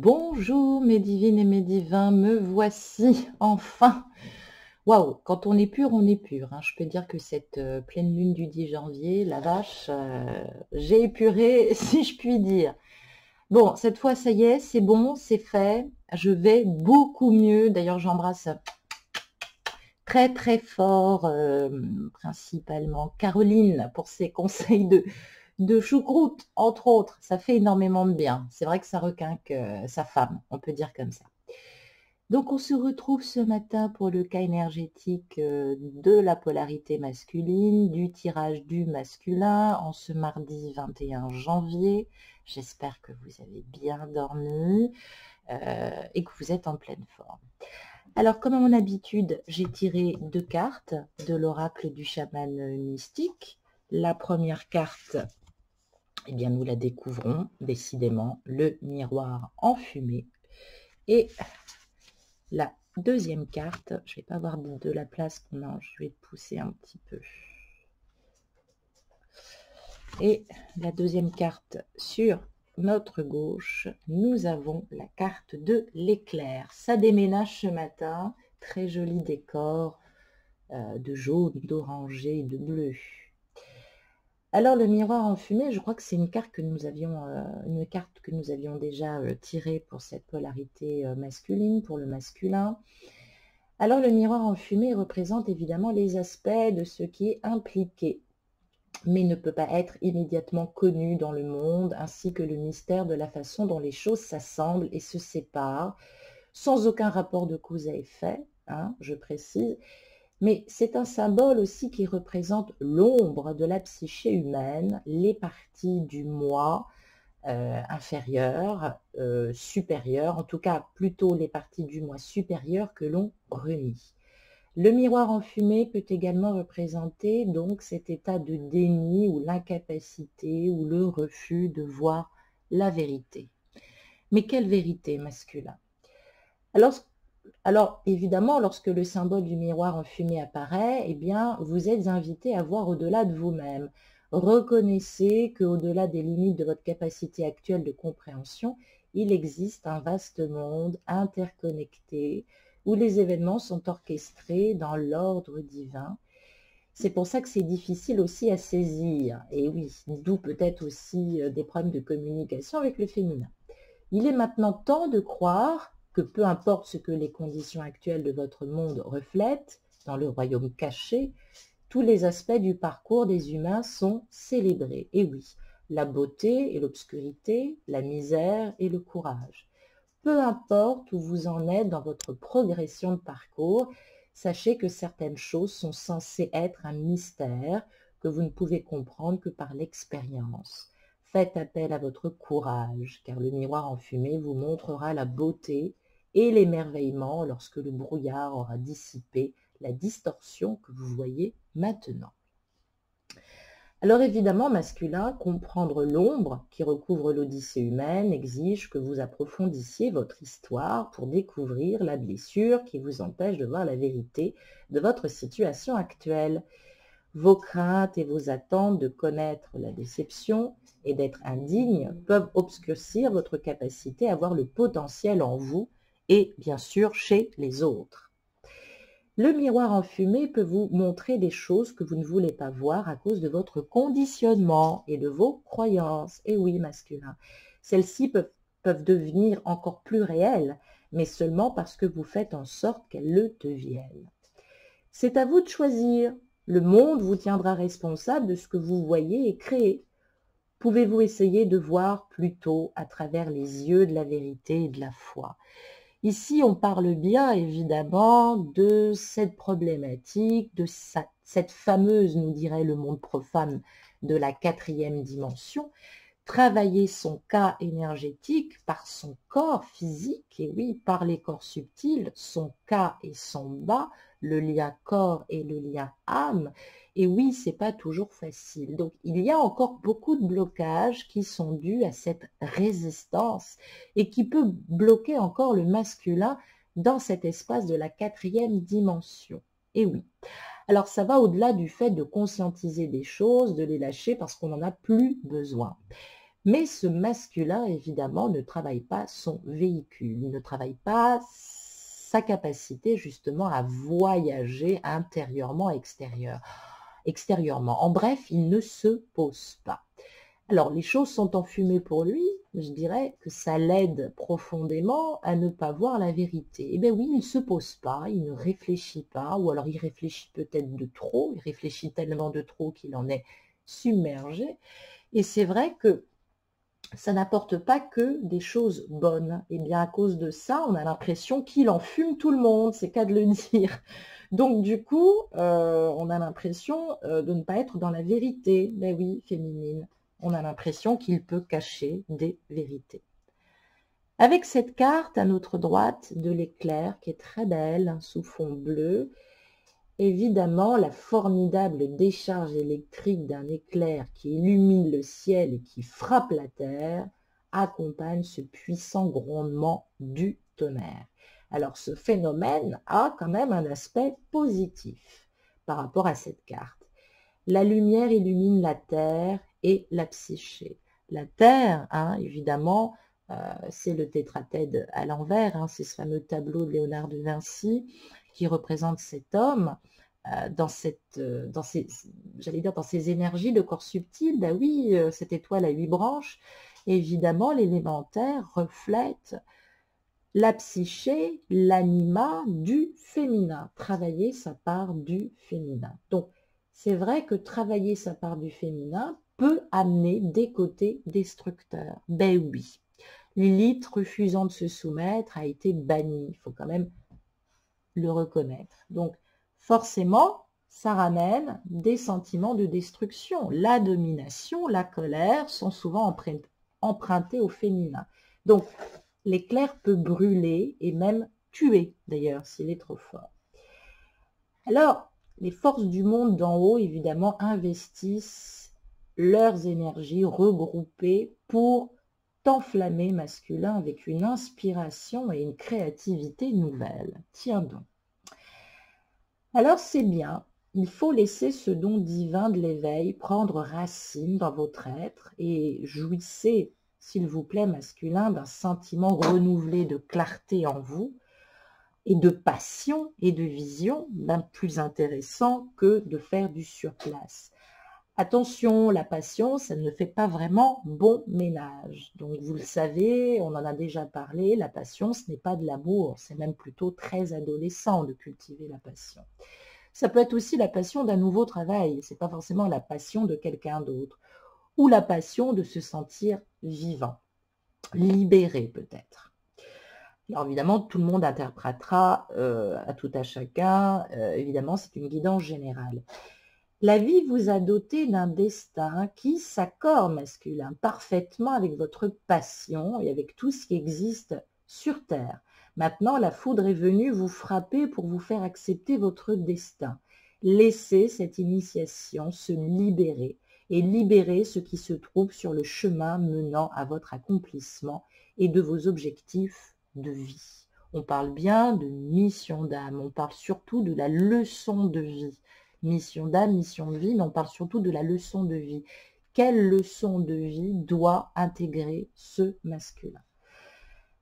Bonjour mes divines et mes divins, me voici enfin. Waouh, quand on est pur, on est pur, hein. Je peux dire que cette pleine lune du 10 janvier, la vache, j'ai épuré, si je puis dire. Bon, cette fois, ça y est, c'est bon, c'est fait. Je vais beaucoup mieux. D'ailleurs, j'embrasse très très fort, principalement Caroline pour ses conseils de choucroute, entre autres. Ça fait énormément de bien. C'est vrai que ça requinque sa femme, on peut dire comme ça. Donc on se retrouve ce matin pour le cas énergétique de la polarité masculine, du tirage du masculin en ce mardi 21 janvier. J'espère que vous avez bien dormi et que vous êtes en pleine forme. Alors, comme à mon habitude, j'ai tiré 2 cartes de l'oracle du chaman mystique. La première carte, eh bien, nous la découvrons décidément, le miroir en fumée. Et la deuxième carte, je ne vais pas avoir de la place, non, je vais pousser un petit peu. Et la deuxième carte sur notre gauche, nous avons la carte de l'éclair. Ça déménage ce matin, très joli décor de jaune, d'oranger et de bleu. Alors le miroir en fumée, je crois que c'est une carte que nous avions déjà tirée pour cette polarité masculine, pour le masculin. Alors le miroir en fumée représente évidemment les aspects de ce qui est impliqué, mais ne peut pas être immédiatement connu dans le monde, ainsi que le mystère de la façon dont les choses s'assemblent et se séparent, sans aucun rapport de cause à effet, hein, je précise. Mais c'est un symbole aussi qui représente l'ombre de la psyché humaine, les parties du moi inférieures, supérieures, en tout cas plutôt les parties du moi supérieures que l'on renie. Le miroir en fumée peut également représenter donc cet état de déni ou l'incapacité ou le refus de voir la vérité. Mais quelle vérité masculin? Alors, évidemment, lorsque le symbole du miroir en fumée apparaît, eh bien, vous êtes invité à voir au-delà de vous-même. Reconnaissez qu'au-delà des limites de votre capacité actuelle de compréhension, il existe un vaste monde interconnecté où les événements sont orchestrés dans l'ordre divin. C'est pour ça que c'est difficile aussi à saisir. Et oui, d'où peut-être aussi des problèmes de communication avec le féminin. Il est maintenant temps de croire que peu importe ce que les conditions actuelles de votre monde reflètent, dans le royaume caché, tous les aspects du parcours des humains sont célébrés. Et oui, la beauté et l'obscurité, la misère et le courage. Peu importe où vous en êtes dans votre progression de parcours, sachez que certaines choses sont censées être un mystère que vous ne pouvez comprendre que par l'expérience. Faites appel à votre courage, car le miroir en fumée vous montrera la beauté et l'émerveillement lorsque le brouillard aura dissipé la distorsion que vous voyez maintenant. Alors évidemment, masculin, comprendre l'ombre qui recouvre l'odyssée humaine exige que vous approfondissiez votre histoire pour découvrir la blessure qui vous empêche de voir la vérité de votre situation actuelle. Vos craintes et vos attentes de connaître la déception et d'être indigne peuvent obscurcir votre capacité à voir le potentiel en vous et bien sûr chez les autres. Le miroir en fumée peut vous montrer des choses que vous ne voulez pas voir à cause de votre conditionnement et de vos croyances. Et oui, masculin, celles-ci peuvent devenir encore plus réelles, mais seulement parce que vous faites en sorte qu'elles le deviennent. C'est à vous de choisir. Le monde vous tiendra responsable de ce que vous voyez et créez. Pouvez-vous essayer de voir plutôt à travers les yeux de la vérité et de la foi? Ici, on parle bien évidemment de cette problématique, de cette fameuse, nous dirait le monde profane, de la 4e dimension, travailler son cas énergétique par son corps physique, et oui, par les corps subtils, son cas et son bas, le lien corps et le lien âme, et oui, c'est pas toujours facile. Donc, il y a encore beaucoup de blocages qui sont dus à cette résistance et qui peut bloquer encore le masculin dans cet espace de la 4e dimension. Et oui. Alors, ça va au-delà du fait de conscientiser des choses, de les lâcher parce qu'on n'en a plus besoin. Mais ce masculin, évidemment, ne travaille pas son véhicule, il ne travaille pas sa capacité justement à voyager intérieurement, extérieurement. En bref, il ne se pose pas. Alors, les choses sont enfumées pour lui, je dirais que ça l'aide profondément à ne pas voir la vérité. Eh bien oui, il ne se pose pas, il ne réfléchit pas, ou alors il réfléchit peut-être de trop, il réfléchit tellement de trop qu'il en est submergé. Et c'est vrai que ça n'apporte pas que des choses bonnes. Et bien à cause de ça, on a l'impression qu'il enfume tout le monde, c'est qu'à de le dire. Donc du coup, on a l'impression de ne pas être dans la vérité. Ben oui, féminine. On a l'impression qu'il peut cacher des vérités. Avec cette carte à notre droite de l'éclair, qui est très belle, sous fond bleu, évidemment, la formidable décharge électrique d'un éclair qui illumine le ciel et qui frappe la terre accompagne ce puissant grondement du tonnerre. Alors, ce phénomène a quand même un aspect positif par rapport à cette carte. La lumière illumine la terre et la psyché. La terre, évidemment, c'est le tétrathède à l'envers, c'est ce fameux tableau de Léonard de Vinci qui représente cet homme dans ses énergies de corps subtil. Ben oui, cette étoile à 8 branches, évidemment, l'élémentaire reflète la psyché, l'anima du féminin, travailler sa part du féminin. Donc, c'est vrai que travailler sa part du féminin peut amener des côtés destructeurs. Ben oui. Lilith, refusant de se soumettre, a été bannie. Il faut quand même le reconnaître. Donc, forcément, ça ramène des sentiments de destruction. La domination, la colère sont souvent empruntés au féminin. Donc, l'éclair peut brûler et même tuer, d'ailleurs, s'il est trop fort. Alors, les forces du monde d'en haut, évidemment, investissent leurs énergies regroupées pour t'enflammer masculin avec une inspiration et une créativité nouvelle. Tiens donc. Alors c'est bien, il faut laisser ce don divin de l'éveil prendre racine dans votre être et jouissez, s'il vous plaît, masculin, d'un sentiment renouvelé de clarté en vous et de passion et de vision, bien plus intéressant que de faire du surplace. Attention, la passion, ça ne fait pas vraiment bon ménage. Donc, vous le savez, on en a déjà parlé, la passion, ce n'est pas de l'amour, c'est même plutôt très adolescent de cultiver la passion. Ça peut être aussi la passion d'un nouveau travail, c'est pas forcément la passion de quelqu'un d'autre, ou la passion de se sentir vivant, libéré peut-être. Alors évidemment, tout le monde interprétera à tout à chacun, évidemment, c'est une guidance générale. La vie vous a doté d'un destin qui s'accorde, masculin, parfaitement avec votre passion et avec tout ce qui existe sur Terre. Maintenant, la foudre est venue vous frapper pour vous faire accepter votre destin. Laissez cette initiation se libérer et libérer ce qui se trouve sur le chemin menant à votre accomplissement et de vos objectifs de vie. On parle bien de mission d'âme, on parle surtout de la leçon de vie. Mission d'âme, mission de vie, mais on parle surtout de la leçon de vie. Quelle leçon de vie doit intégrer ce masculin?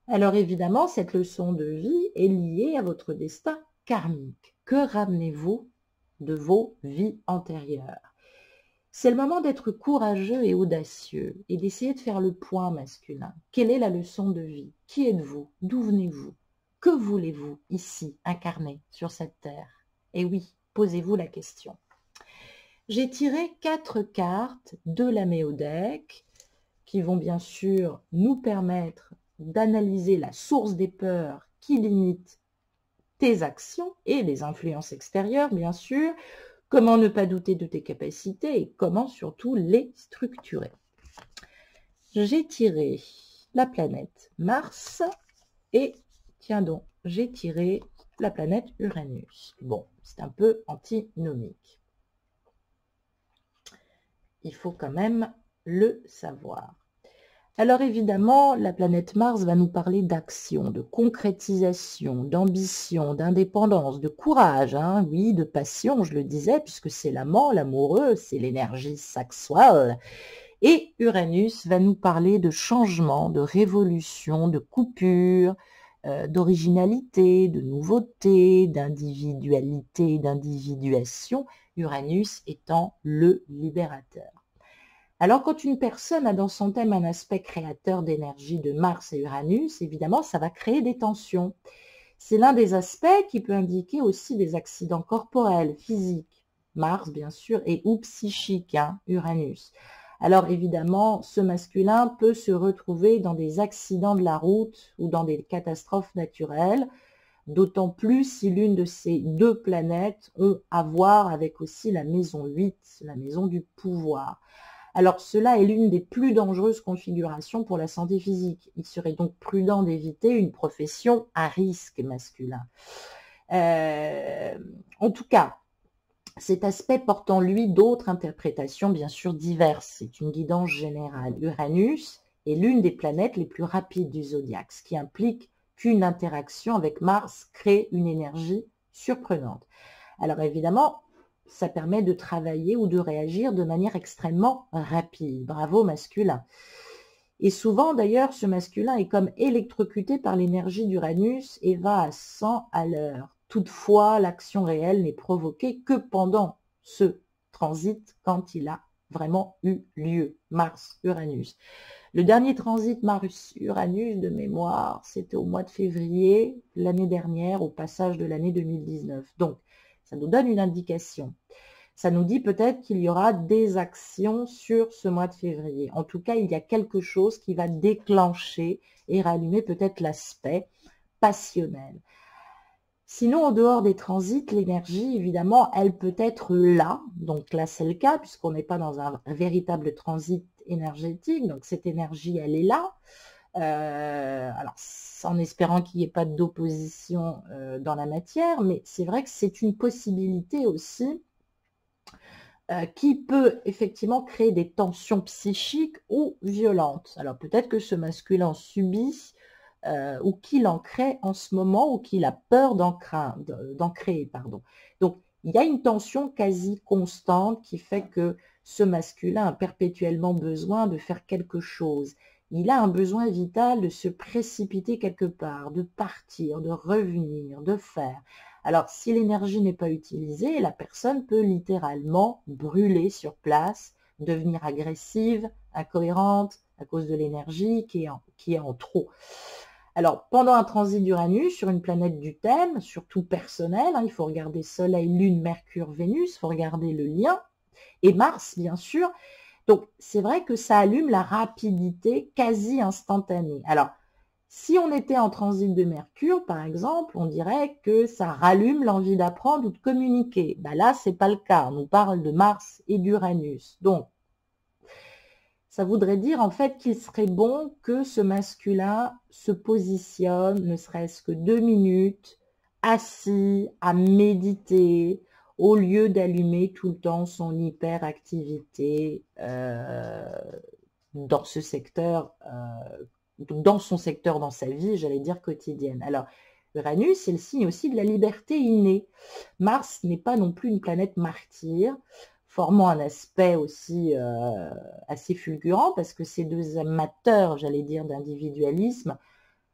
Alors évidemment, cette leçon de vie est liée à votre destin karmique. Que ramenez-vous de vos vies antérieures? C'est le moment d'être courageux et audacieux et d'essayer de faire le point masculin. Quelle est la leçon de vie? Qui êtes-vous? D'où venez-vous? Que voulez-vous ici incarner sur cette terre? Et oui, posez-vous la question. J'ai tiré 4 cartes de la Méodec qui vont bien sûr nous permettre d'analyser la source des peurs qui limitent tes actions et les influences extérieures, bien sûr, comment ne pas douter de tes capacités et comment surtout les structurer. J'ai tiré la planète Mars et, tiens donc, j'ai tiré la planète Uranus. Bon, c'est un peu antinomique. Il faut quand même le savoir. Alors évidemment, la planète Mars va nous parler d'action, de concrétisation, d'ambition, d'indépendance, de courage, oui, de passion, je le disais, puisque c'est l'amant, l'amoureux, c'est l'énergie sexuelle. Et Uranus va nous parler de changement, de révolution, de coupure, d'originalité, de nouveauté, d'individualité, d'individuation, Uranus étant le libérateur. Alors, quand une personne a dans son thème un aspect créateur d'énergie de Mars et Uranus, évidemment, ça va créer des tensions. C'est l'un des aspects qui peut indiquer aussi des accidents corporels, physiques, Mars bien sûr, et ou psychiques, Uranus. Alors évidemment, ce masculin peut se retrouver dans des accidents de la route ou dans des catastrophes naturelles, d'autant plus si l'une de ces deux planètes ont à voir avec aussi la maison 8, la maison du pouvoir. Alors cela est l'une des plus dangereuses configurations pour la santé physique. Il serait donc prudent d'éviter une profession à risque masculin. En tout cas, cet aspect porte en lui d'autres interprétations bien sûr diverses. C'est une guidance générale. Uranus est l'une des planètes les plus rapides du zodiaque, ce qui implique qu'une interaction avec Mars crée une énergie surprenante. Alors évidemment, ça permet de travailler ou de réagir de manière extrêmement rapide. Bravo masculin. Et souvent d'ailleurs, ce masculin est comme électrocuté par l'énergie d'Uranus et va à 100 à l'heure. Toutefois, l'action réelle n'est provoquée que pendant ce transit quand il a vraiment eu lieu, Mars-Uranus. Le dernier transit Mars-Uranus de mémoire, c'était au mois de février l'année dernière, au passage de l'année 2019. Donc, ça nous donne une indication. Ça nous dit peut-être qu'il y aura des actions sur ce mois de février. En tout cas, il y a quelque chose qui va déclencher et rallumer peut-être l'aspect passionnel. Sinon, en dehors des transits, l'énergie, évidemment, elle peut être là. Donc là, c'est le cas, puisqu'on n'est pas dans un véritable transit énergétique. Donc cette énergie, elle est là. Alors, en espérant qu'il n'y ait pas d'opposition dans la matière, mais c'est vrai que c'est une possibilité aussi qui peut effectivement créer des tensions psychiques ou violentes. Alors peut-être que ce masculin subit ou qu'il en crée en ce moment ou qu'il a peur d'en créer. Donc il y a une tension quasi constante qui fait que ce masculin a perpétuellement besoin de faire quelque chose. Il a un besoin vital de se précipiter quelque part, de partir, de revenir, de faire. Alors, si l'énergie n'est pas utilisée, la personne peut littéralement brûler sur place, devenir agressive, incohérente à cause de l'énergie qui est en trop. Alors, pendant un transit d'Uranus sur une planète du thème, surtout personnel, il faut regarder Soleil, Lune, Mercure, Vénus, il faut regarder le lien, et Mars, bien sûr. Donc, c'est vrai que ça allume la rapidité quasi instantanée. Alors, si on était en transit de Mercure, par exemple, on dirait que ça rallume l'envie d'apprendre ou de communiquer. Ben là, c'est pas le cas. On nous parle de Mars et d'Uranus. Donc, ça voudrait dire en fait qu'il serait bon que ce masculin se positionne, ne serait-ce que 2 minutes, assis, à méditer, au lieu d'allumer tout le temps son hyperactivité dans ce secteur dans son secteur, dans sa vie, j'allais dire quotidienne. Alors, Uranus, c'est le signe aussi de la liberté innée. Mars n'est pas non plus une planète martyre, formant un aspect aussi assez fulgurant, parce que ces deux amateurs, j'allais dire, d'individualisme,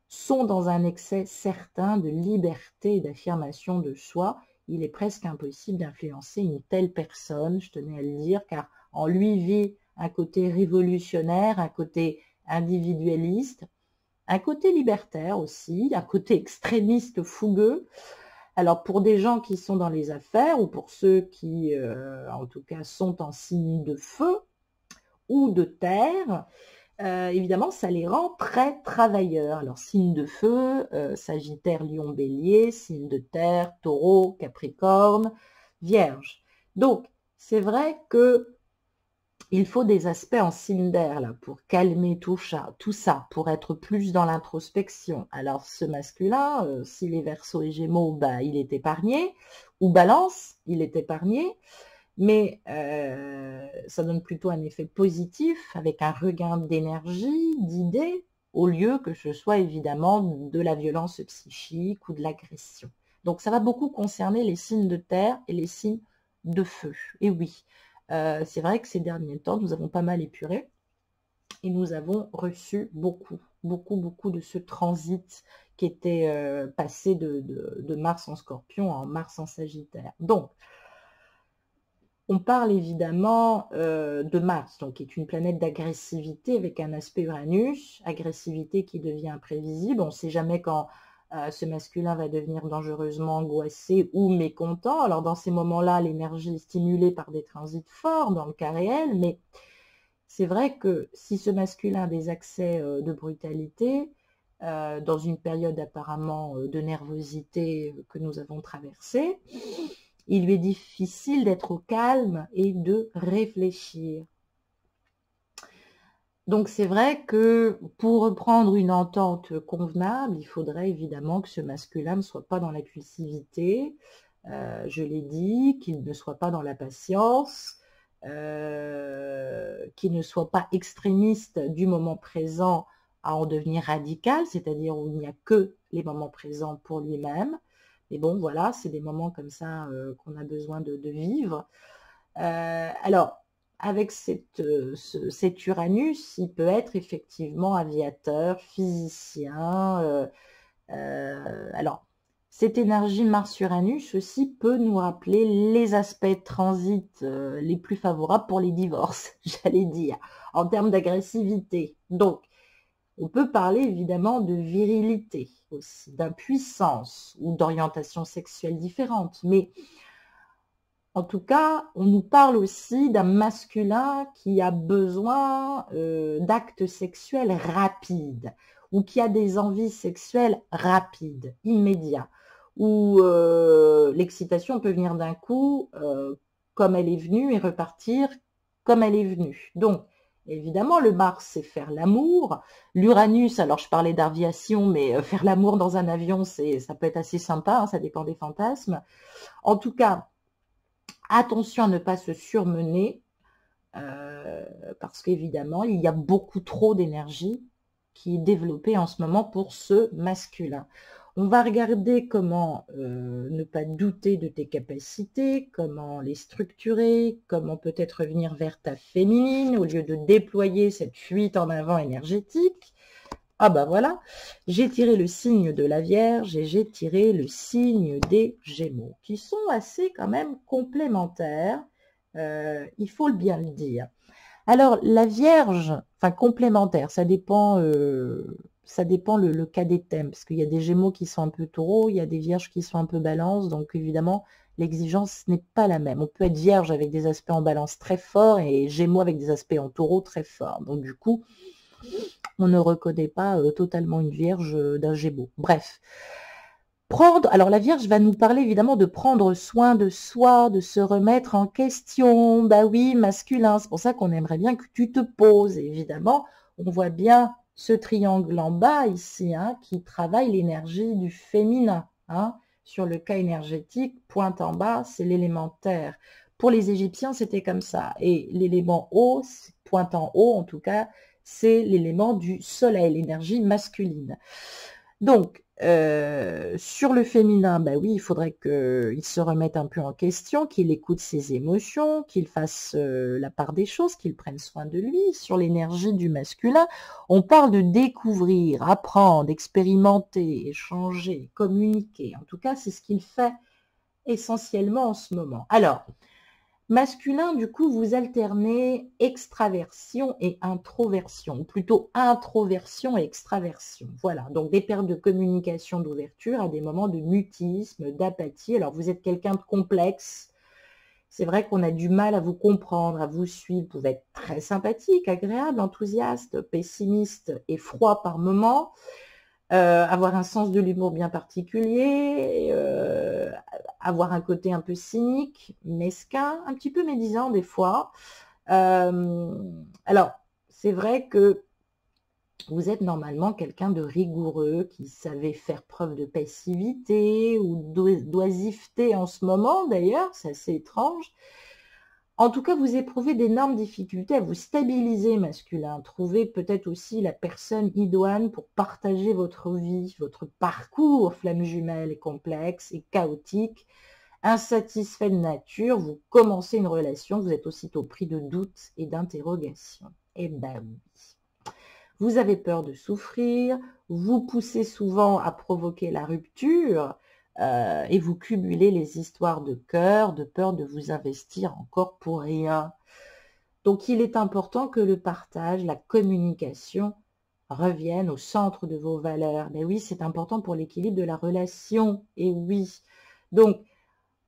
sont dans un excès certain de liberté et d'affirmation de soi. Il est presque impossible d'influencer une telle personne, je tenais à le dire, car en lui vit un côté révolutionnaire, un côté individualiste, un côté libertaire aussi, un côté extrémiste fougueux. Alors pour des gens qui sont dans les affaires ou pour ceux qui en tout cas sont en signe de feu ou de terre, évidemment ça les rend très travailleurs. Alors signe de feu, Sagittaire, Lion, Bélier, signe de terre, Taureau, Capricorne, Vierge. Donc c'est vrai que il faut des aspects en signe d'air là pour calmer tout ça, pour être plus dans l'introspection. Alors ce masculin, s'il est Verseau et Gémeaux, bah, il est épargné, ou Balance, il est épargné, mais ça donne plutôt un effet positif avec un regain d'énergie, d'idées, au lieu que ce soit évidemment de la violence psychique ou de l'agression. Donc ça va beaucoup concerner les signes de terre et les signes de feu. Et oui, c'est vrai que ces derniers temps, nous avons pas mal épuré. Et nous avons reçu beaucoup de ce transit qui était passé de Mars en Scorpion en Mars en Sagittaire. Donc, on parle évidemment de Mars, donc qui est une planète d'agressivité avec un aspect Uranus, agressivité qui devient imprévisible. On ne sait jamais quand ce masculin va devenir dangereusement angoissé ou mécontent. Alors dans ces moments-là, l'énergie est stimulée par des transits forts dans le cas réel, mais c'est vrai que si ce masculin a des accès de brutalité, dans une période apparemment de nervosité que nous avons traversée, il lui est difficile d'être au calme et de réfléchir. Donc c'est vrai que pour reprendre une entente convenable, il faudrait évidemment que ce masculin ne soit pas dans l'impulsivité, je l'ai dit, qu'il ne soit pas dans la patience, qu'il ne soit pas extrémiste du moment présent à en devenir radical, c'est-à-dire où il n'y a que les moments présents pour lui-même. Mais bon, voilà, c'est des moments comme ça qu'on a besoin de vivre. Alors, avec cet Uranus, il peut être effectivement aviateur, physicien. Alors, cette énergie Mars-Uranus aussi peut nous rappeler les aspects de transit les plus favorables pour les divorces, j'allais dire, en termes d'agressivité. Donc, on peut parler évidemment de virilité aussi, d'impuissance ou d'orientation sexuelle différente, mais en tout cas, on nous parle aussi d'un masculin qui a besoin d'actes sexuels rapides ou qui a des envies sexuelles rapides, immédiats, où l'excitation peut venir d'un coup comme elle est venue et repartir comme elle est venue. Donc, évidemment, le Mars, c'est faire l'amour. L'Uranus, alors je parlais d'aviation, mais faire l'amour dans un avion, ça peut être assez sympa, hein, ça dépend des fantasmes. En tout cas, attention à ne pas se surmener, parce qu'évidemment, il y a beaucoup trop d'énergie qui est développée en ce moment pour ce masculin. On va regarder comment ne pas douter de tes capacités, comment les structurer, comment peut-être revenir vers ta féminine au lieu de déployer cette fuite en avant énergétique. Ah bah voilà, j'ai tiré le signe de la Vierge et j'ai tiré le signe des Gémeaux, qui sont assez quand même complémentaires, il faut bien le dire. Alors la Vierge, enfin complémentaire, ça dépend le cas des thèmes, parce qu'il y a des Gémeaux qui sont un peu taureaux, il y a des Vierges qui sont un peu balance, donc évidemment l'exigence n'est pas la même. On peut être Vierge avec des aspects en balance très forts et Gémeaux avec des aspects en taureau très forts. Donc du coup, on ne reconnaît pas totalement une Vierge d'un Gémeaux. Bref. Alors la Vierge va nous parler évidemment de prendre soin de soi, de se remettre en question. Bah oui, masculin, c'est pour ça qu'on aimerait bien que tu te poses. Et évidemment, on voit bien ce triangle en bas ici, hein, qui travaille l'énergie du féminin. Hein. Sur le cas énergétique, pointe en bas, c'est l'élément terre. Pour les Égyptiens, c'était comme ça. Et l'élément haut, pointe en haut en tout cas, c'est l'élément du soleil, l'énergie masculine. Donc, sur le féminin, bah oui, il faudrait qu'il se remette un peu en question, qu'il écoute ses émotions, qu'il fasse la part des choses, qu'il prenne soin de lui. Sur l'énergie du masculin, on parle de découvrir, apprendre, expérimenter, échanger, communiquer. En tout cas, c'est ce qu'il fait essentiellement en ce moment. Alors, masculin, du coup, vous alternez extraversion et introversion, ou plutôt introversion et extraversion. Voilà, donc des périodes de communication, d'ouverture, à des moments de mutisme, d'apathie. Alors, vous êtes quelqu'un de complexe. C'est vrai qu'on a du mal à vous comprendre, à vous suivre. Vous pouvez être très sympathique, agréable, enthousiaste, pessimiste et froid par moments. Avoir un sens de l'humour bien particulier, avoir un côté un peu cynique, mesquin, un petit peu médisant des fois. Alors, c'est vrai que vous êtes normalement quelqu'un de rigoureux, qui savait faire preuve de passivité ou d'oisiveté en ce moment d'ailleurs, c'est assez étrange. En tout cas, vous éprouvez d'énormes difficultés à vous stabiliser, masculin. Trouvez peut-être aussi la personne idoine pour partager votre vie, votre parcours, flamme jumelle et complexe et chaotique. Insatisfait de nature, vous commencez une relation, vous êtes aussitôt pris de doutes et d'interrogations. Eh ben oui. Vous avez peur de souffrir, vous poussez souvent à provoquer la rupture et vous cumulez les histoires de cœur, de peur de vous investir encore pour rien. Donc, il est important que le partage, la communication reviennent au centre de vos valeurs. Mais oui, c'est important pour l'équilibre de la relation. Et oui. Donc,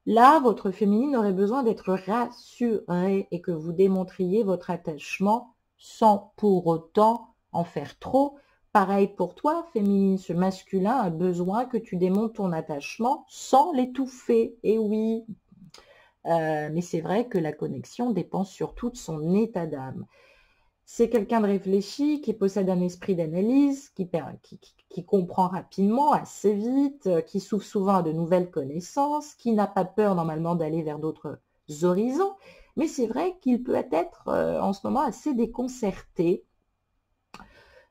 là, votre féminine aurait besoin d'être rassurée et que vous démontriez votre attachement sans pour autant en faire trop. Pareil pour toi, féminine, ce masculin a besoin que tu démontres ton attachement sans l'étouffer. Et oui, mais c'est vrai que la connexion dépend surtout de son état d'âme. C'est quelqu'un de réfléchi, qui possède un esprit d'analyse, qui comprend rapidement, assez vite, qui s'ouvre souvent à de nouvelles connaissances, qui n'a pas peur normalement d'aller vers d'autres horizons. Mais c'est vrai qu'il peut être en ce moment assez déconcerté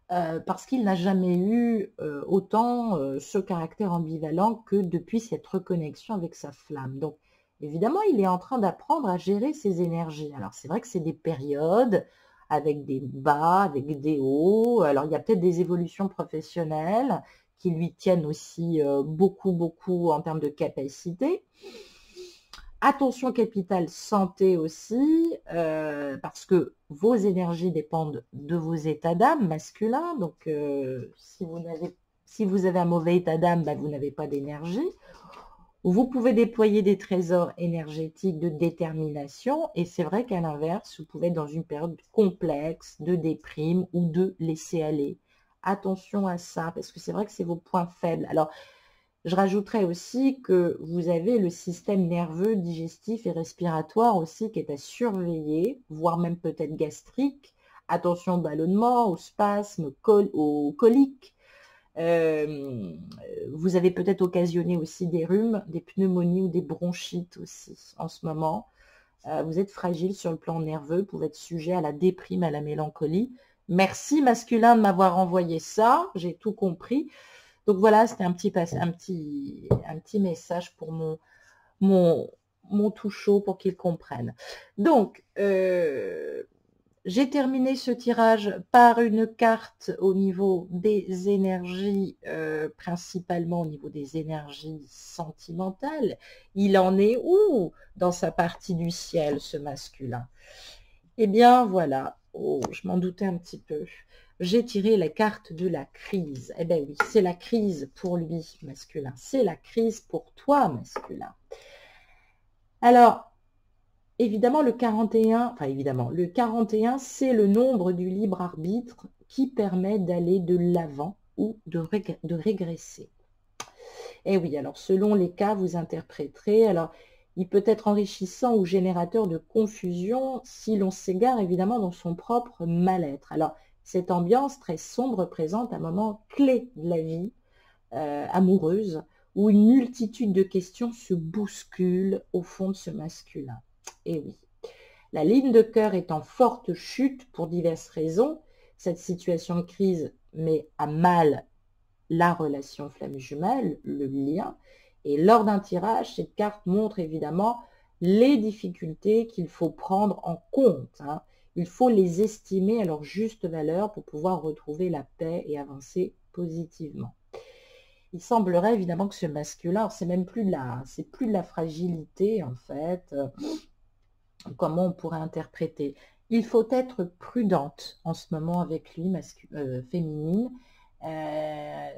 parce qu'il n'a jamais eu autant ce caractère ambivalent que depuis cette reconnexion avec sa flamme. Donc, évidemment, il est en train d'apprendre à gérer ses énergies. Alors, c'est vrai que c'est des périodes avec des bas, avec des hauts. Alors, il y a peut-être des évolutions professionnelles qui lui tiennent aussi beaucoup, beaucoup en termes de capacité. Attention capitale santé aussi, parce que vos énergies dépendent de vos états d'âme masculins. Donc, si vous avez un mauvais état d'âme, bah, vous n'avez pas d'énergie. Vous pouvez déployer des trésors énergétiques de détermination. Et c'est vrai qu'à l'inverse, vous pouvez être dans une période complexe de déprime ou de laisser aller. Attention à ça, parce que c'est vrai que c'est vos points faibles. Alors, je rajouterais aussi que vous avez le système nerveux, digestif et respiratoire aussi qui est à surveiller, voire même peut-être gastrique. Attention au ballonnement, aux spasmes, aux coliques. Vous avez peut-être occasionné aussi des rhumes, des pneumonies ou des bronchites aussi en ce moment. Vous êtes fragile sur le plan nerveux, vous pouvez être sujet à la déprime, à la mélancolie. Merci masculin de m'avoir envoyé ça, j'ai tout compris. Donc voilà, c'était un petit message pour mon tout chaud pour qu'il comprenne. Donc, j'ai terminé ce tirage par une carte au niveau des énergies, principalement au niveau des énergies sentimentales. Il en est où dans sa partie du ciel, ce masculin? Eh bien, voilà. Oh, je m'en doutais un petit peu. J'ai tiré la carte de la crise. Eh bien oui, c'est la crise pour lui, masculin. C'est la crise pour toi, masculin. Alors, évidemment, le 41, c'est le nombre du libre arbitre qui permet d'aller de l'avant ou de régresser. Eh oui, alors selon les cas, vous interpréterez. Alors, il peut être enrichissant ou générateur de confusion si l'on s'égare évidemment dans son propre mal-être. Alors, cette ambiance très sombre représente un moment clé de la vie amoureuse où une multitude de questions se bousculent au fond de ce masculin. Et oui, la ligne de cœur est en forte chute pour diverses raisons. Cette situation de crise met à mal la relation flamme jumelle, le lien. Et lors d'un tirage, cette carte montre évidemment les difficultés qu'il faut prendre en compte. Il faut les estimer à leur juste valeur pour pouvoir retrouver la paix et avancer positivement. Il semblerait évidemment que ce masculin, c'est même plus de la fragilité en fait. Comment on pourrait interpréter? Il faut être prudente en ce moment avec lui, féminine.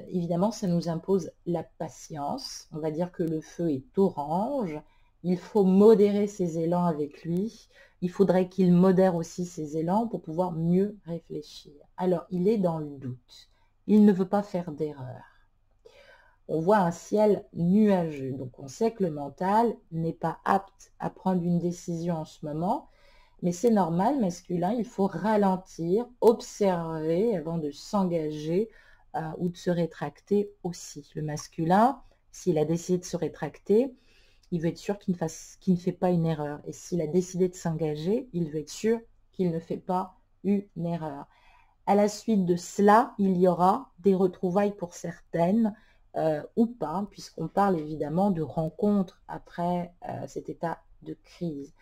Évidemment, ça nous impose la patience. On va dire que le feu est orange. Il faut modérer ses élans avec lui. Il faudrait qu'il modère aussi ses élans pour pouvoir mieux réfléchir. Alors, il est dans le doute. Il ne veut pas faire d'erreur. On voit un ciel nuageux. Donc, on sait que le mental n'est pas apte à prendre une décision en ce moment. Mais c'est normal, masculin, il faut ralentir, observer avant de s'engager ou de se rétracter aussi. Le masculin, s'il a décidé de se rétracter, il veut être sûr qu'il ne fait pas une erreur. Et s'il a décidé de s'engager, il veut être sûr qu'il ne fait pas une erreur. À la suite de cela, il y aura des retrouvailles pour certaines ou pas, puisqu'on parle évidemment de rencontres après cet état de crise.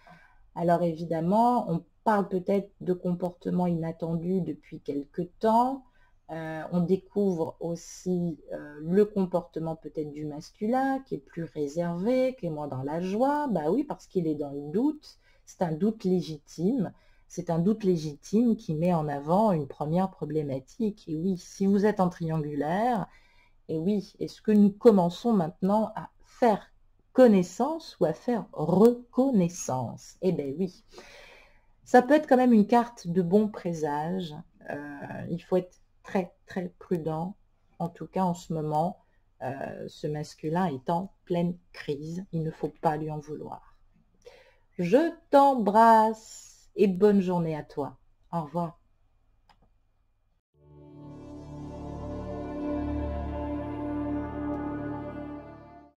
Alors évidemment, on parle peut-être de comportements inattendus depuis quelque temps, On découvre aussi le comportement peut-être du masculin qui est plus réservé, qui est moins dans la joie. Bah oui, parce qu'il est dans le doute. C'est un doute légitime. C'est un doute légitime qui met en avant une première problématique. Et oui, si vous êtes en triangulaire, et oui, est-ce que nous commençons maintenant à faire connaissance ou à faire reconnaissance? Eh bien oui, ça peut être quand même une carte de bon présage. Il faut être très très prudent, en tout cas en ce moment. Ce masculin est en pleine crise, il ne faut pas lui en vouloir. Je t'embrasse et bonne journée à toi. Au revoir.